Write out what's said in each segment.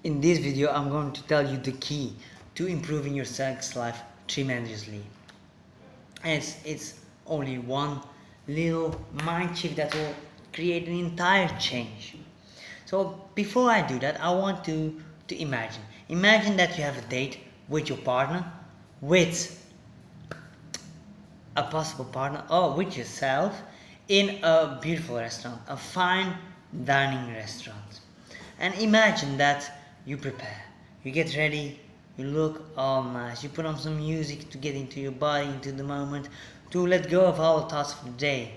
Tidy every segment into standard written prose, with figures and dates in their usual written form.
In this video, I'm going to tell you the key to improving your sex life tremendously. And it's only one little mind shift that will create an entire change. So before I do that, I want to imagine that you have a date with your partner, with a possible partner, or with yourself in a beautiful restaurant, a fine dining restaurant. And imagine that you prepare, you get ready, you look all nice, you put on some music to get into your body, into the moment, to let go of all the thoughts of the day.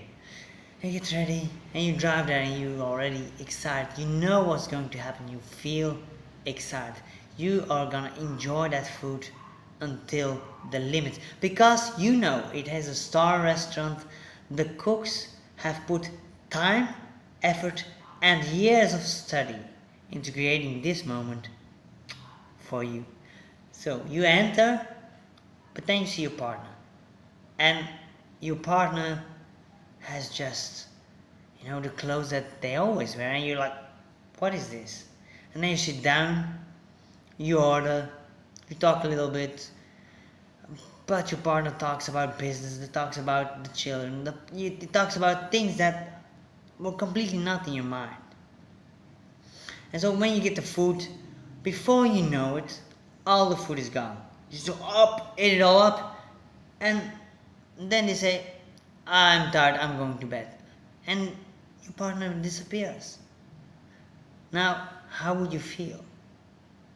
You get ready and you drive there and you're already excited. You know what's going to happen. You feel excited. You are gonna enjoy that food until the limit because you know it has a star restaurant. The cooks have put time, effort, and years of study into creating this moment for you. So you enter, but then you see your partner, and your partner has just, the clothes that they always wear, and you're like, what is this? And then you sit down, you order, you talk a little bit, but your partner talks about business, it talks about the children, it talks about things that were completely not in your mind. And so when you get the food, before you know it, all the food is gone. You just eat it all up, and then they say, I'm tired, I'm going to bed. And your partner disappears. Now, how would you feel?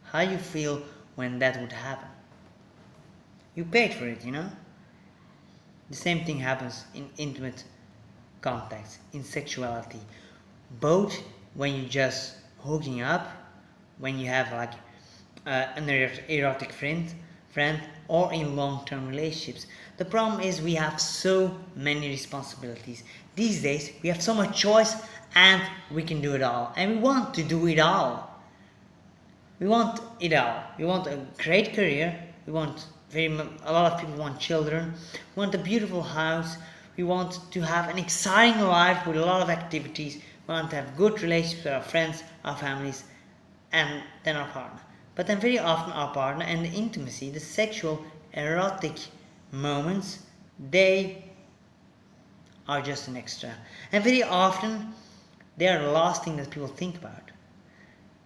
How you feel when that would happen? You paid for it, The same thing happens in intimate contact, in sexuality. Both when you just hooking up, when you have like an erotic friend, or in long-term relationships. The problem is we have so many responsibilities. These days we have so much choice and we can do it all. And we want to do it all. We want it all. We want a great career. We want a lot of people want children. We want a beautiful house. We want to have an exciting life with a lot of activities. We want to have good relationships with our friends, our families, and then our partner. But then very often our partner and the intimacy, the sexual, erotic moments, they are just an extra. And very often they are the last thing that people think about.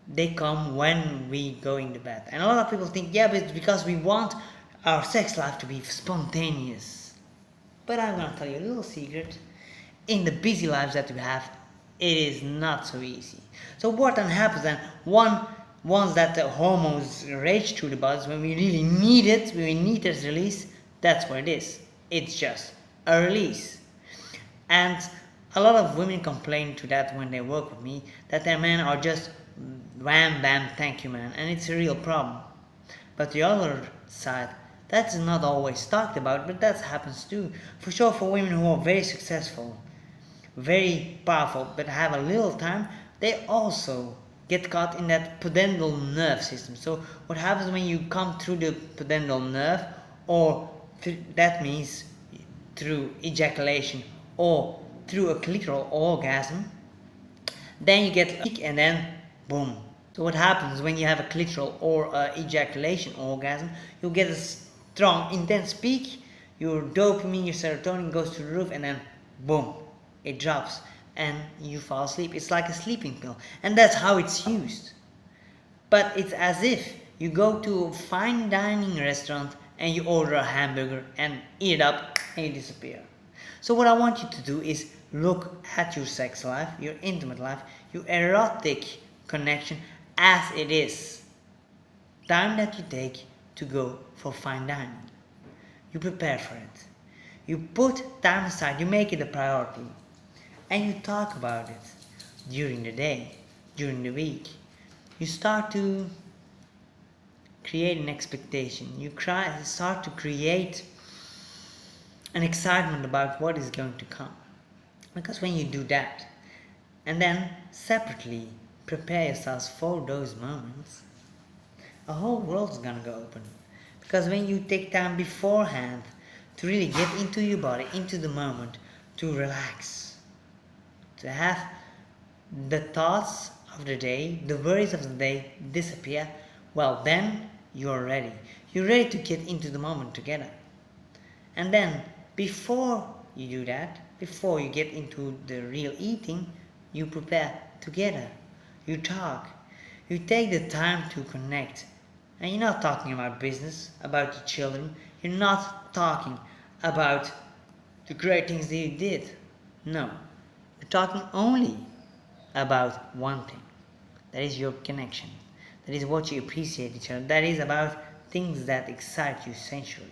They come when we go into bed. And a lot of people think, yeah, but it's because we want our sex life to be spontaneous. But I'm going to tell you a little secret. In the busy lives that we have, it is not so easy. So what then happens then? Once that the hormones rage through the bodies, when we really need it, when we need this release, that's what it is. It's just a release. And a lot of women complain to that when they work with me, that their men are just wham bam thank you man, and it's a real problem. But the other side, that's not always talked about, but that happens too. For sure, for women who are very successful, very powerful, but have a little time, they also get caught in that pudendal nerve system. So what happens when you come through the pudendal nerve, or that means through ejaculation or through a clitoral orgasm, then you get peak and then boom. So what happens when you have a clitoral or ejaculation orgasm, you get a strong intense peak, your dopamine, your serotonin goes to the roof, and then boom, it drops and you fall asleep. It's like a sleeping pill, and that's how it's used. But it's as if you go to a fine dining restaurant and you order a hamburger and eat it up and you disappear. So what I want you to do is look at your sex life, your intimate life, your erotic connection as it is. Time that you take to go for fine dining. You prepare for it. You put time aside, you make it a priority. And you talk about it during the day, during the week. You start to create an expectation. You start to create an excitement about what is going to come. Because when you do that, and then separately prepare yourselves for those moments, a whole world's gonna go open. Because when you take time beforehand to really get into your body, into the moment, to relax, to have the thoughts of the day, the worries of the day disappear, well, then you're ready. You're ready to get into the moment together. And then, before you do that, before you get into the real eating, you prepare together. You talk. You take the time to connect. And you're not talking about business, about your children. You're not talking about the great things that you did. No. You're talking only about one thing. That is your connection. That is what you appreciate each other. That is about things that excite you sensually.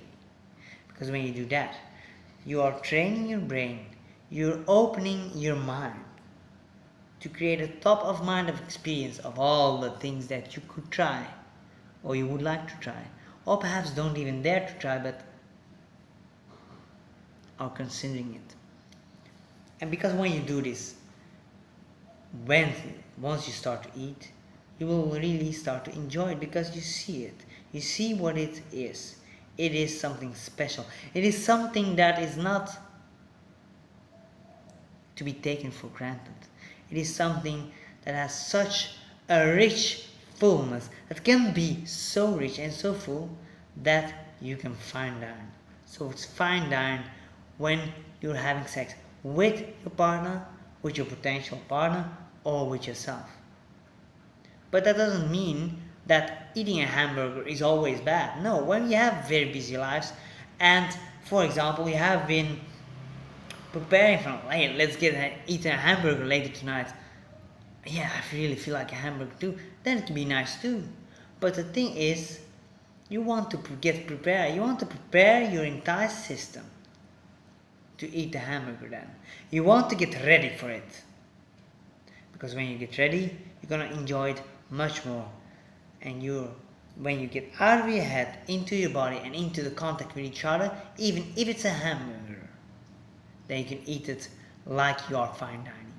Because when you do that, you are training your brain, you're opening your mind to create a top of mind of experience of all the things that you could try or you would like to try, or perhaps don't even dare to try but are considering it. And because when you do this, once you start to eat, you will really start to enjoy it because you see it. You see what it is. It is something special. It is something that is not to be taken for granted. It is something that has such a rich fullness, that can be so rich and so full that you can fine dine. So it's fine dine when you're having sex with your partner, with your potential partner, or with yourself. But that doesn't mean that eating a hamburger is always bad. No, when you have very busy lives and, for example, you have been preparing for, hey, let's eat a hamburger later tonight. Yeah, I really feel like a hamburger too. Then it can be nice too. But the thing is, you want to get prepared. You want to prepare your entire system to eat the hamburger then. You want to get ready for it. Because when you get ready, you're gonna enjoy it much more. And when you get out of your head, into your body and into the contact with each other, even if it's a hamburger, then you can eat it like you are fine dining.